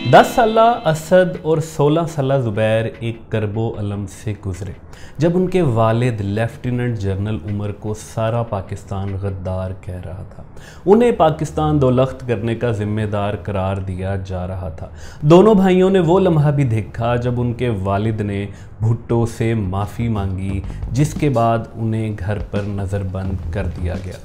10 साला असद और 16 साला ज़ुबैर एक करबो अलम से गुज़रे जब उनके वालिद लेफ्टिनेंट जनरल उमर को सारा पाकिस्तान गद्दार कह रहा था। उन्हें पाकिस्तान दोलख्त करने का ज़िम्मेदार करार दिया जा रहा था। दोनों भाइयों ने वो लम्हा भी देखा जब उनके वालिद ने भुट्टो से माफ़ी मांगी, जिसके बाद उन्हें घर पर नज़रबंद कर दिया गया।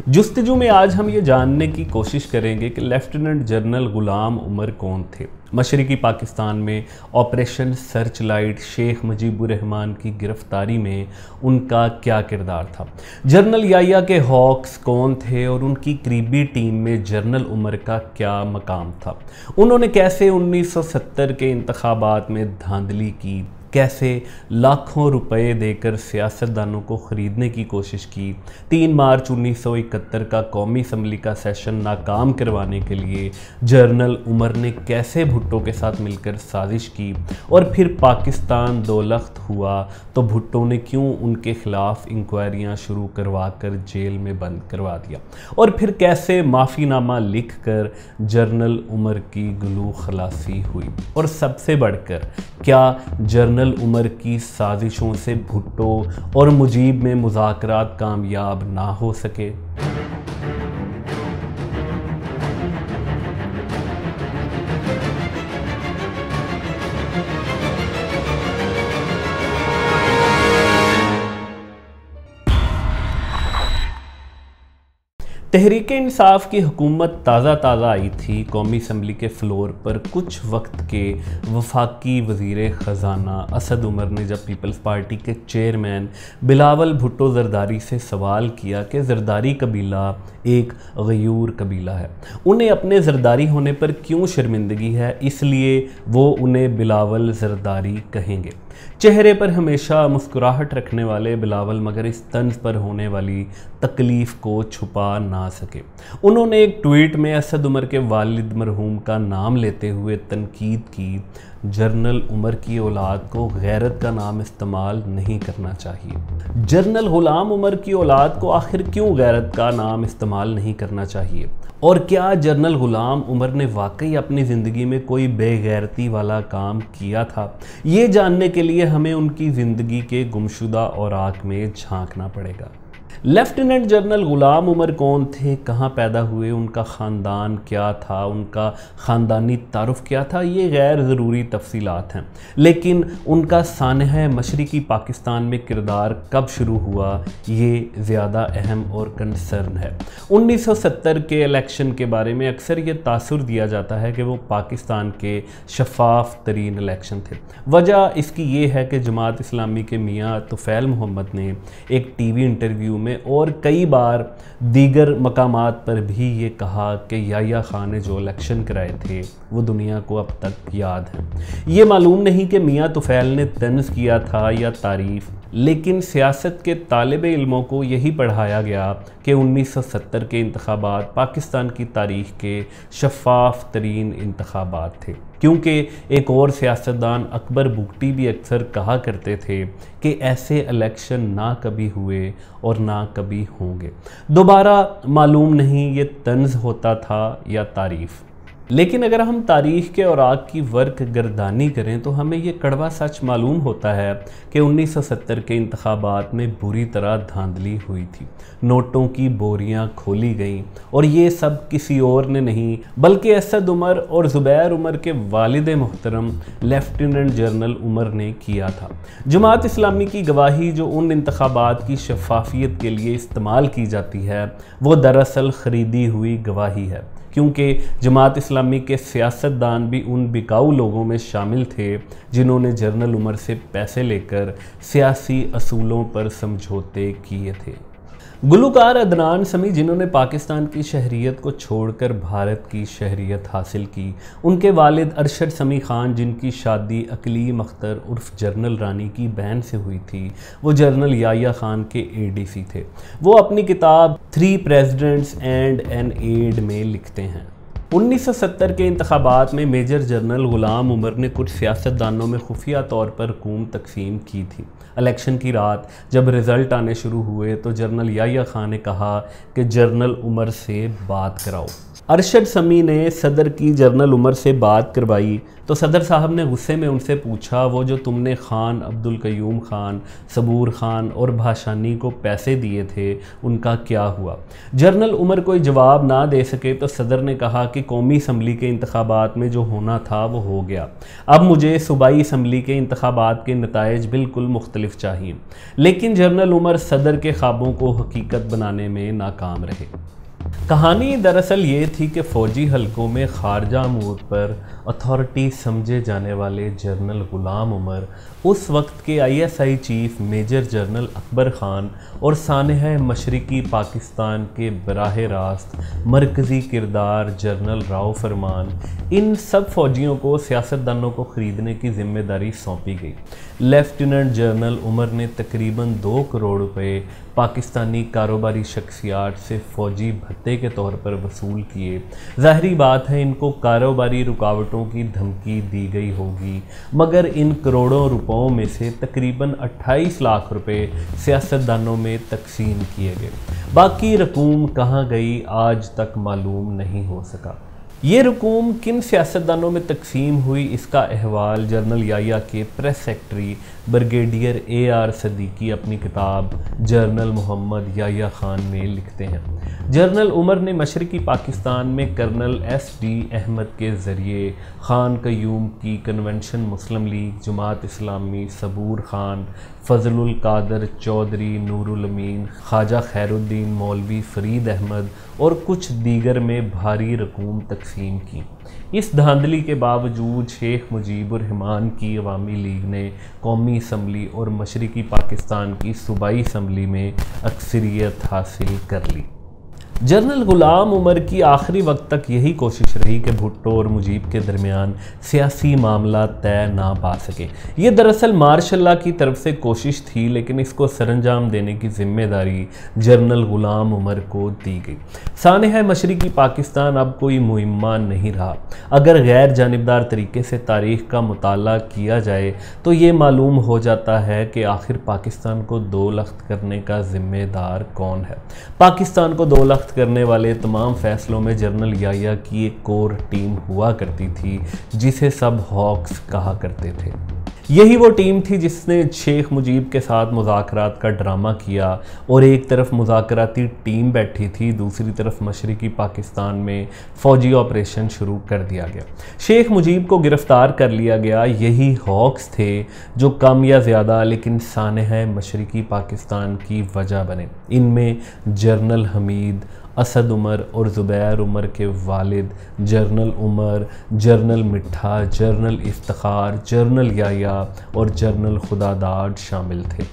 जुस्तजू में आज हम ये जानने की कोशिश करेंगे कि लेफ्टिनेंट जनरल गुलाम उमर कौन थे। मशरक़ी पाकिस्तान में operation search light Sheikh Mujibur Rahman की गिरफ्तारी में उनका क्या किरदार था। जनरल याया के हॉक्स कौन थे और उनकी करीबी टीम में जनरल उमर का क्या मकाम था। उन्होंने कैसे 1970 के इंतखाबात में धांधली की, कैसे लाखों रुपए देकर सियासतदानों को ख़रीदने की कोशिश की, 3 मार्च 1971 का कौमी असम्बली का सेशन नाकाम करवाने के लिए जनरल उमर ने कैसे भुट्टो के साथ मिलकर साजिश की, और फिर पाकिस्तान दोलख्त हुआ तो भुट्टो ने क्यों उनके ख़िलाफ़ इंक्वायरियाँ शुरू करवा कर जेल में बंद करवा दिया, और फिर कैसे माफ़ीनामा लिख कर जनरल उमर की गुलू खलासी हुई, और सबसे बढ़कर क्या जनरल उमर की साजिशों से भुट्टो और मुजीब में मुज़ाकरात कामयाब ना हो सके। तहरीक इंसाफ की हुकूमत ताज़ा आई थी कौमी असम्बली के फ्लोर पर। कुछ वक्त के वफाकी वज़ीर ख़जाना असद उमर ने जब पीपल्स पार्टी के चेयरमैन बिलावल भुट्टो ज़रदारी से सवाल किया कि ज़रदारी कबीला एक गयूर कबीला है, उन्हें अपने ज़रदारी होने पर क्यों शर्मिंदगी है, इसलिए वो उन्हें बिलावल ज़रदारी कहेंगे। चेहरे पर हमेशा मुस्कुराहट रखने वाले बिलावल मगर इस तंज पर होने वाली तकलीफ़ को छुपा ना सके। उन्होंने एक ट्वीट में असद उमर के वालिद मरहूम का नाम लेते हुए तनकीद की, जनरल उमर की औलाद को गैरत का नाम इस्तेमाल नहीं करना चाहिए। जनरल गुलाम उमर की औलाद को आखिर क्यों गैरत का नाम इस्तेमाल नहीं करना चाहिए, और क्या जनरल गुलाम उमर ने वाकई अपनी ज़िंदगी में कोई बेगैरती वाला काम किया था। ये जानने के लिए हमें उनकी ज़िंदगी के गुमशुदा औराक में झांकना पड़ेगा। लेफ्टिनेंट जनरल गुलाम उमर कौन थे, कहाँ पैदा हुए, उनका ख़ानदान क्या था, उनका ख़ानदानी तारुफ क्या था, ये गैर ज़रूरी तफसीलात हैं, लेकिन उनका सानह मशरक़ी पाकिस्तान में किरदार कब शुरू हुआ ये ज़्यादा अहम और कंसर्न है। 1970 के इलेक्शन के बारे में अक्सर ये तासुर दिया जाता है कि वो पाकिस्तान के शफाफ तरीन इलेक्शन थे। वजह इसकी ये है कि जमात इस्लामी के मियाँ तुफ़ैल मोहम्मद ने एक टीवी इंटरव्यू में और कई बार दीगर मकामात पर भी ये कहा कि याया खान ने जो इलेक्शन कराए थे वो दुनिया को अब तक याद है। ये मालूम नहीं कि मियाँ तुफ़ैल ने तंज़ किया था या तारीफ़, लेकिन सियासत के तालिब इल्मों को यही पढ़ाया गया कि 1970 के इंतखाबात पाकिस्तान की तारीख़ के शफाफ तरीन इंतखाबात थे, क्योंकि एक और सियासतदान अकबर बुगटी भी अक्सर कहा करते थे कि ऐसे इलेक्शन ना कभी हुए और ना कभी होंगे। दोबारा मालूम नहीं ये तंज़ होता था या तारीफ़। लेकिन अगर हम तारीख़ के औराक की वर्क गर्दानी करें तो हमें ये कड़वा सच मालूम होता है कि 1970 के इंतखाबात में बुरी तरह धांधली हुई थी। नोटों की बोरियां खोली गईं, और ये सब किसी और ने नहीं बल्कि असद उमर और ज़ुबैर उमर के वालिद मोहतरम लेफ्टिनेंट जनरल उमर ने किया था। जमात इस्लामी की गवाही जो उन इंतखाबात की शफाफियत के लिए इस्तेमाल की जाती है वो दरअसल ख़रीदी हुई गवाही है, क्योंकि जमात इस्लामी के सियासतदान भी उन बिकाऊ लोगों में शामिल थे जिन्होंने जनरल उमर से पैसे लेकर सियासी असूलों पर समझौते किए थे। गुलूकार अदनान समी जिन्होंने पाकिस्तान की शहरियत को छोड़कर भारत की शहरियत हासिल की, उनके वालिद अरशद समी ख़ान जिनकी शादी अकलीम अख्तर उर्फ जनरल रानी की बहन से हुई थी, वो जनरल याया ख़ान के एडीसी थे। वो अपनी किताब 3 प्रेसिडेंट्स एंड एन एड में लिखते हैं, 1970 के इंतखाबात में मेजर जनरल ग़ुलाम उमर ने कुछ सियासतदानों में खुफिया तौर पर हुकूमत तकसीम की थी। इलेक्शन की रात जब रिज़ल्ट आने शुरू हुए तो जनरल याह्या खान ने कहा कि जनरल उमर से बात कराओ। अरशद समी ने सदर की जनरल उमर से बात करवाई तो सदर साहब ने गुस्से में उनसे पूछा, वो जो तुमने खान अब्दुल कयूम खान, सबूर खान और भाषानी को पैसे दिए थे उनका क्या हुआ। जनरल उमर कोई जवाब ना दे सके तो सदर ने कहा कि कौमी असम्बली के इंतखाबात में जो होना था वो हो गया, अब मुझे सूबाई असम्बली के इंतखाबात के नताइज बिल्कुल मुख्तलिफ चाहिए। लेकिन जनरल उमर सदर के ख्वाबों को हकीकत बनाने में नाकाम रहे। कहानी दरअसल ये थी कि फ़ौजी हलकों में खारजा अमूर पर अथॉरिटी समझे जाने वाले जनरल ग़ुलाम उमर उस वक्त के ISI chief major general Akbar Khan और सानह मशरिकी पाकिस्तान के बराह रास्त मरकज़ी किरदार जनरल राव फरमान, इन सब फ़ौजियों को सियासतदानों को ख़रीदने की ज़िम्मेदारी सौंपी गई। लेफ्टिनेंट जनरल उमर ने तकरीबन 2 करोड़ रुपए पाकिस्तानी कारोबारी शख्सियात से फ़ौजी भत्ते के तौर पर वसूल किए। ज़ाहरी बात है इनको कारोबारी रुकावटों की धमकी दी गई होगी, मगर इन करोड़ों रुपयों में से तकरीबन 28 लाख रुपए सियासतदानों में तकसीम किए गए। बाकी रकूम कहाँ गई आज तक मालूम नहीं हो सका। ये रकूम किन सियासतदानों में तकसीम हुई इसका अहवाल जनरल याह्या के press secretary brigadier AR Siddiqui अपनी किताब जनरल मोहम्मद याह्या खान में लिखते हैं। जनरल उमर ने मशरकी पाकिस्तान में कर्नल SD अहमद के ज़रिए खान कयूम की कन्वेंशन, मुस्लिम लीग, जमात इस्लामी, सबूर खान, फजलुल कादर चौधरी, नूरुल अमीन, ख्वाजा खैरुद्दीन, मौलवी फरीद अहमद और कुछ दीगर में भारी रकूम तकसीम की। इस धांधली के बावजूद शेख मुजीबुर रहमान की अवामी लीग ने कौमी असम्बली और मशरिकी पाकिस्तान की सूबाई असम्बली में अक्सरियत हासिल कर ली। जनरल ग़ुलाम उमर की आखिरी वक्त तक यही कोशिश रही कि भुट्टो और मुजीब के दरमियान सियासी मामला तय ना पा सके। ये दरअसल मार्शल की तरफ से कोशिश थी, लेकिन इसको सरंजाम देने की जिम्मेदारी जनरल ग़ुलाम उमर को दी गई। सानह मशरिकी पाकिस्तान अब कोई मुहिम्मा नहीं रहा। अगर गैर जानिबदार तरीके से तारीख़ का मुताला किया जाए तो ये मालूम हो जाता है कि आखिर पाकिस्तान को 2 लख्त करने का ज़िम्मेदार कौन है। पाकिस्तान को 2 लख्त करने वाले तमाम फैसलों में जनरल याह्या की एक कोर टीम हुआ करती थी जिसे सब हॉक्स कहा करते थे। यही वो टीम थी जिसने शेख मुजीब के साथ मुज़ाकरात का ड्रामा किया और एक तरफ मुज़ाकराती टीम बैठी थी, दूसरी तरफ मशरिकी पाकिस्तान में फ़ौजी ऑपरेशन शुरू कर दिया गया। शेख मुजीब को गिरफ़्तार कर लिया गया। यही हॉक्स थे जो कम या ज़्यादा लेकिन सानह मशरिकी पाकिस्तान की वजह बने। इनमें जनरल हमीद, असद उमर और ज़ुबैर उमर के वालिद general Umar, general Mitha, general Iftikhar, general Yahya और जनरल खुदादाद शामिल थे।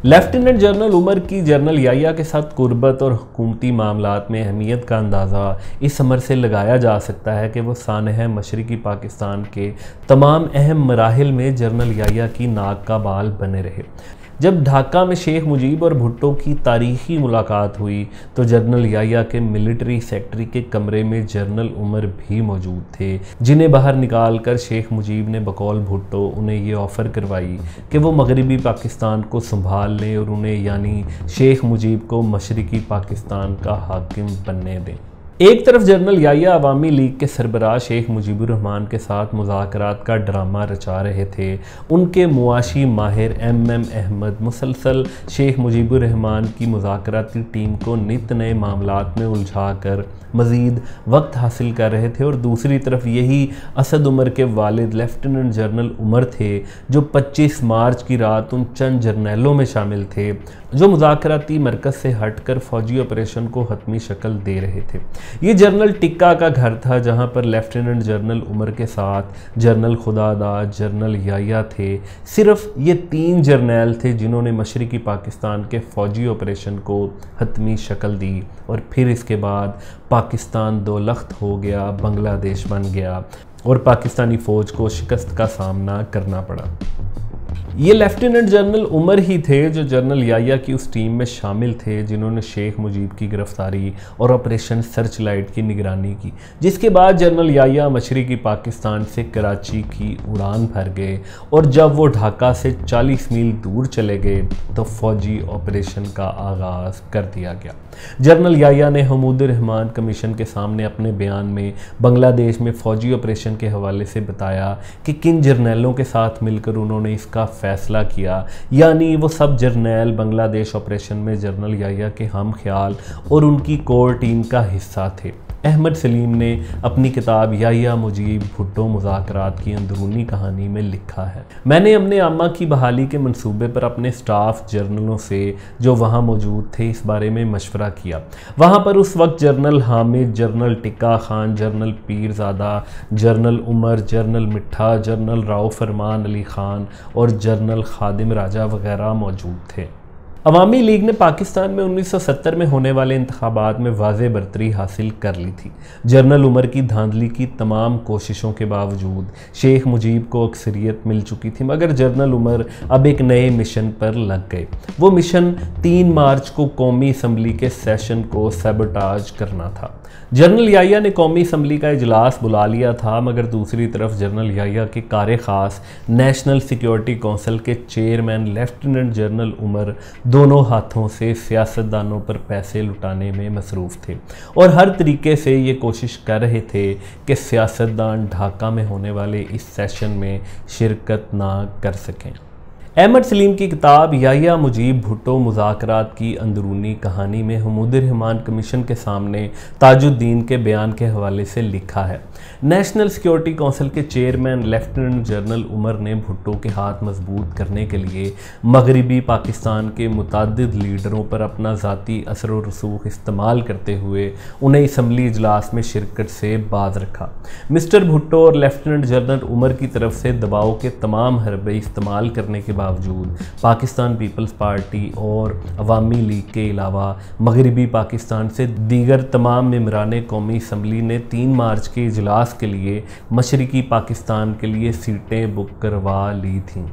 लेफ्टिनेंट जनरल उमर की जनरल याह्या के साथ कुर्बत और हुकूमती मामलात में अहमियत का अंदाज़ा इस अमर से लगाया जा सकता है कि वो सानह मशरिकी पाकिस्तान के तमाम अहम मराहिल में जनरल याह्या की नाक का बाल बने रहे। जब ढाका में शेख मुजीब और भुट्टो की तारीखी मुलाकात हुई तो जनरल याह्या के मिलिट्री सेक्रेटरी के कमरे में जनरल उमर भी मौजूद थे, जिन्हें बाहर निकाल कर शेख मुजीब ने बकौल भुट्टो उन्हें ये ऑफ़र करवाई कि वो मगरबी पाकिस्तान को संभाल लें और उन्हें यानी शेख मुजीब को मशरिकी पाकिस्तान का हाकिम बनने दें। एक तरफ जनरल याह्या अवामी लीग के सरबराह शेख मुजीबुर रहमान के साथ मुज़ाकरात का ड्रामा रचा रहे थे। उनके मुआशी माहिर MM अहमद मुसलसल शेख मुजीबुर रहमान की मुज़ाकराती टीम को नित नए मामलात में उलझा कर मज़ीद वक्त हासिल कर रहे थे और दूसरी तरफ यही असद उमर के वालिद लेफ्टिनेंट जनरल उमर थे जो 25 मार्च की रात उन चंद जर्नैलों में शामिल थे जो मुज़ाकराती मरकज़ से हटकर फ़ौजी ऑपरेशन को हतमी शक्ल दे रहे थे। ये जनरल टिक्का का घर था जहां पर लेफ्टिनेंट जनरल उमर के साथ जनरल खुदादाद, जनरल याह्या थे। सिर्फ ये 3 जर्नैल थे जिन्होंने मशरिकी पाकिस्तान के फ़ौजी ऑपरेशन को हतमी शक्ल दी और फिर इसके बाद पाकिस्तान 2 लख्त हो गया, बांग्लादेश बन गया और पाकिस्तानी फ़ौज को शिकस्त का सामना करना पड़ा। ये लेफ्टिनेंट जनरल उमर ही थे जो जनरल याह्या की उस टीम में शामिल थे जिन्होंने शेख मुजीब की गिरफ्तारी और ऑपरेशन सर्च लाइट की निगरानी की, जिसके बाद जनरल याह्या मशरक़ी पाकिस्तान से कराची की उड़ान भर गए और जब वो ढाका से 40 मील दूर चले गए तो फौजी ऑपरेशन का आगाज़ कर दिया गया। जनरल याह्या ने हमूद रहमान कमीशन के सामने अपने बयान में बांग्लादेश में फ़ौजी ऑपरेशन के हवाले से बताया कि किन जर्नैलों के साथ मिलकर उन्होंने इसका फैसला किया, यानी वो सब जर्नैल बांग्लादेश ऑपरेशन में जनरल याह्या के हम ख्याल और उनकी कोर टीम का हिस्सा थे। अहमद सलीम ने अपनी किताब याह्या मुजीब भुट्टो मुज़ाकरात की अंदरूनी कहानी में लिखा है, मैंने अपने अम्मा की बहाली के मंसूबे पर अपने स्टाफ जर्नलों से जो वहाँ मौजूद थे इस बारे में मशवरा किया। वहाँ पर उस वक्त general Hamid, general Tikka Khan, general Pirzada, general Umar, general Mitha, general Rao Farman Ali Khan और जनरल खादिम राजा वगैरह मौजूद थे। अवामी लीग ने पाकिस्तान में 1970 में होने वाले इंतखाबात में वाज़े बरतरी हासिल कर ली थी। जनरल उमर की धांधली की तमाम कोशिशों के बावजूद शेख मुजीब को अक्सरियत मिल चुकी थी, मगर जनरल उमर अब एक नए मिशन पर लग गए। वो मिशन 3 मार्च को कौमी असम्बली के सेशन को सैबोटाज करना था। जनरल याह्या ने कौमी असम्बली का इजलास बुला लिया था, मगर दूसरी तरफ जनरल याह्या के कार ख़ास नेशनल सिक्योरिटी कौंसिल के चेयरमैन लेफ्टिनेंट जनरल उमर दोनों हाथों से सियासतदानों पर पैसे लुटाने में मसरूफ़ थे और हर तरीके से ये कोशिश कर रहे थे कि सियासतदान ढाका में होने वाले इस सेशन में शिरकत ना कर सकें। अहमद सलीम की किताब याह्या मुजीब भुट्टो मुज़ाकरात की अंदरूनी कहानी में हमूद रहमान कमीशन के सामने ताजुद्दीन के बयान के हवाले से लिखा है, नेशनल सिक्योरिटी कौंसिल के चेयरमैन लेफ्टिनेंट जनरल उमर ने भुट्टो के हाथ मजबूत करने के लिए मगरबी पाकिस्तान के मुतअद्दिद लीडरों पर अपना ज़ाती असर व रसूख इस्तेमाल करते हुए उन्हें असम्बली इजलास में शिरकत से बाज रखा। मिस्टर भुट्टो और लेफ्टिनेंट जनरल उमर की तरफ से दबाव के तमाम हरबे इस्तेमाल करने के बावजूद पाकिस्तान पीपल्स पार्टी और अवामी लीग के अलावा मगरबी पाकिस्तान से दीगर तमाम मेंबरान कौमी असम्बली ने 3 मार्च के इजलास के लिए मशरक़ी पाकिस्तान के लिए सीटें बुक करवा ली थीं।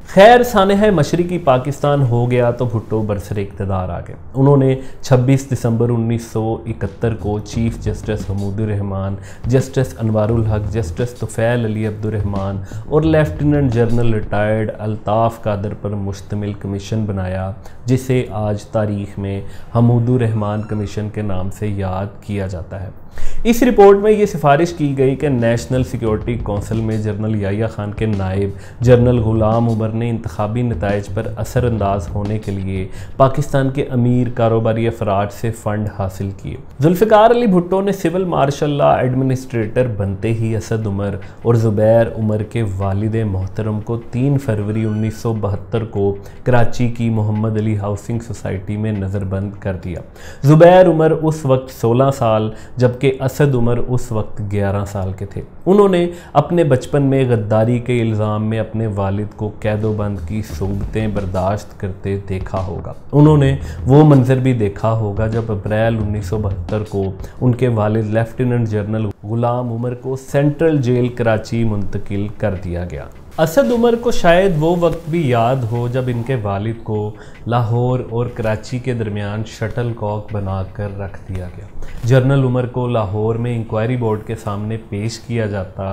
खैर सानहा मशरक़ी पाकिस्तान हो गया तो भुट्टो बरसरे इक़्तिदार आ गए। उन्होंने 26 दिसंबर 1971 को chief justice Hamood Rahman, justice Anwarul Haq, justice Tufail Ali Abdurrahman और lieutenant general retired Altaf Qadir पर मुश्तमिल कमीशन बनाया, जिसे आज तारीख़ में हमूद रहमान कमीशन के नाम से याद किया जाता है। इस रिपोर्ट में ये सिफारिश की गई कि नेशनल सिक्योरिटी कौंसिल में जनरल याह्या खान के नायब जनरल गुलाम उमर ने इंतखाबी नताइज पर असरअंदाज होने के लिए पाकिस्तान के अमीर कारोबारी अफराद से फ़ंड हासिल किए। जुल्फ़िकार अली भुट्टो ने सिविल मार्शल लॉ एडमिनिस्ट्रेटर बनते ही असद उमर और ज़ुबैर उमर के वालिद मोहतरम को 3 फरवरी 1972 को कराची की मोहम्मद अली हाउसिंग सोसाइटी में नज़रबंद कर दिया। ज़ुबैर उमर उस वक्त 16 साल जबकि असद उमर उस वक्त 11 साल के थे। उन्होंने अपने बचपन में गद्दारी के इल्ज़ाम में अपने वालिद को कैदोबंद की सोबतें बर्दाश्त करते देखा होगा। उन्होंने वो मंजर भी देखा होगा जब अप्रैल 1972 को उनके वालिद लेफ्टिनेंट जनरल गुलाम उमर को सेंट्रल जेल कराची मुंतकिल कर दिया गया। असद उमर को शायद वो वक्त भी याद हो जब इनके वालिद को लाहौर और कराची के दरमियान शटल कॉक बनाकर रख दिया गया। जनरल उमर को लाहौर में इंक्वायरी बोर्ड के सामने पेश किया जाता।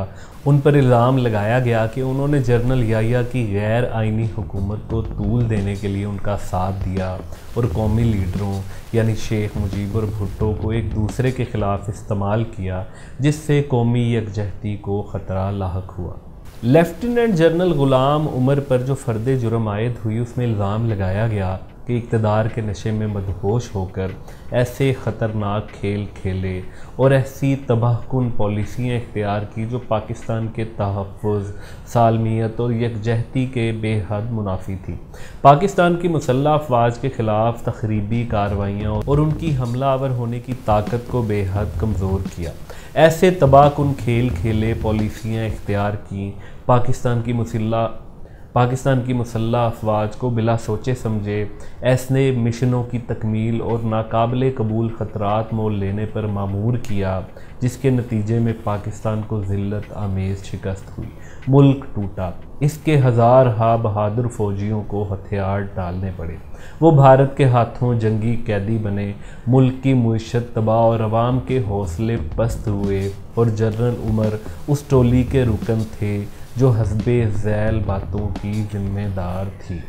उन पर इल्ज़ाम लगाया गया कि उन्होंने जनरल याह्या की गैर आइनी हुकूमत को तूल देने के लिए उनका साथ दिया और कौमी लीडरों यानी शेख मुजीब और भुट्टो को एक दूसरे के ख़िलाफ़ इस्तेमाल किया, जिससे कौमी यकजहती को ख़तरा लाहक हुआ। लेफ्टिनेंट जनरल गुलाम उमर पर जो फ़र्द जुर्म आयद हुई उसमें इल्ज़ाम लगाया गया कि इक़्तिदार के नशे में मदहोश होकर ऐसे ख़तरनाक खेल खेले और ऐसी तबाहकुन पॉलिसियाँ इख्तियार की जो पाकिस्तान के तहफ़्फ़ुज़, सालमियत और यकजहती के बेहद मुनाफी थी। पाकिस्तान की मुसल्लह अफ़वाज के ख़िलाफ़ तख़रीबी कार्रवाइयाँ और उनकी हमलावर होने की ताकत को बेहद कमज़ोर किया। ऐसे तबाहकुन खेल खेले, पॉलिसियाँ इख्तियार की, पाकिस्तान की मुसल्लह अफवाज को बिला सोचे समझे ऐसे मिशनों की तकमील और नाकाबिले कबूल ख़तरात मोल लेने पर मामूर किया, जिसके नतीजे में पाकिस्तान को ज़िल्लत आमेज़ शिकस्त हुई, मुल्क टूटा। इसके हज़ार बहादुर फौजियों को हथियार डालने पड़े। वो भारत के हाथों जंगी कैदी बने, मुल्क की मुईशत तबाह और अवाम के हौसले पस्त हुए, और जनरल उमर उस टोली के रुकन थे जो हस्बे ज़ैल बातों की जिम्मेदार थी।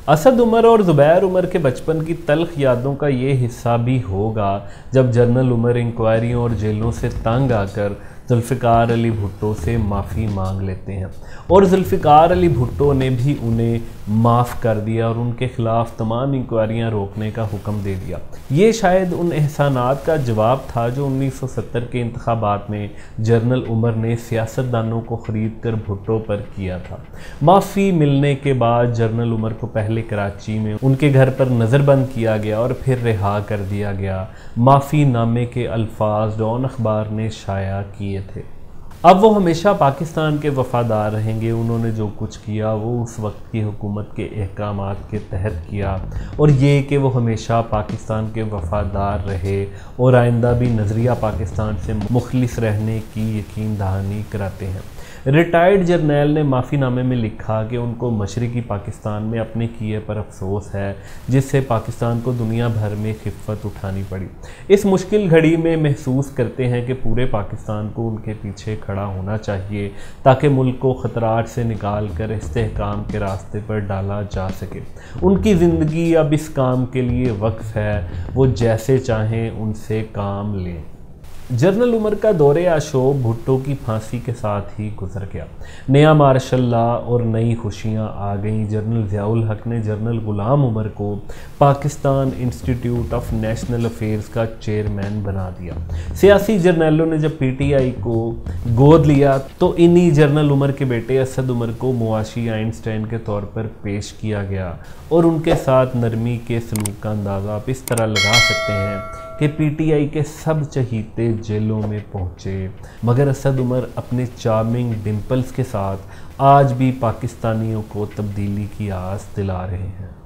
असद उमर और ज़ुबैर उमर के बचपन की तल्ख यादों का ये हिस्सा भी होगा जब जनरल उमर इंक्वायरियों और जेलों से तंग आकर जुल्फ़िकार अली भुट्टो से माफ़ी मांग लेते हैं, और जुल्फ़िकार अली भुट्टो ने भी उन्हें माफ़ कर दिया और उनके ख़िलाफ़ तमाम इंक्वायरियाँ रोकने का हुक्म दे दिया। ये शायद उन एहसानात का जवाब था जो 1970 के इंतखाबात में जनरल उमर ने सियासतदानों को ख़रीद कर भुट्टो पर किया था। माफ़ी मिलने के बाद जनरल उमर को पहले कराची में उनके घर पर नज़रबंद किया गया और फिर रिहा कर दिया गया। माफ़ी नामे के अल्फाज डॉन अखबार ने शाया किए थे। अब वो हमेशा पाकिस्तान के वफ़ादार रहेंगे। उन्होंने जो कुछ किया वो उस वक्त की हुकूमत के अहकामात के तहत किया, और ये कि वो हमेशा पाकिस्तान के वफ़ादार रहे और आइंदा भी नज़रिया पाकिस्तान से मुखलिस रहने की यकीन दहानी कराते हैं। रिटायर्ड जर्नैल ने माफ़ीनामे में लिखा कि उनको मशरक़ी पाकिस्तान में अपने किए पर अफसोस है, जिससे पाकिस्तान को दुनिया भर में खिफ़्फ़त उठानी पड़ी। इस मुश्किल घड़ी में महसूस करते हैं कि पूरे पाकिस्तान को उनके पीछे खड़ा होना चाहिए ताकि मुल्क को ख़तरात से निकाल कर इस्तेहकाम के रास्ते पर डाला जा सके। उनकी ज़िंदगी अब इस काम के लिए वक्फ है, वो जैसे चाहें उनसे काम लें। जनरल उमर का दौरे आशोब भुट्टो की फांसी के साथ ही गुजर गया। नया मार्शल लॉ और नई खुशियाँ आ गईं। जनरल ज़ियाउल हक ने जनरल ग़ुलाम उमर को Pakistan institute of national affairs का चेयरमैन बना दिया। सियासी जर्नलों ने जब पीटीआई को गोद लिया तो इन्हीं जनरल उमर के बेटे असद उमर को मुआशी आइंस्टाइन के तौर पर पेश किया गया, और उनके साथ नरमी के सलूक का अंदाज़ा आप इस तरह लगा सकते हैं कि पीटीआई के सब चहीते जेलों में पहुँचे, मगर असद उमर अपने चार्मिंग डिम्पल्स के साथ आज भी पाकिस्तानियों को तब्दीली की आस दिला रहे हैं।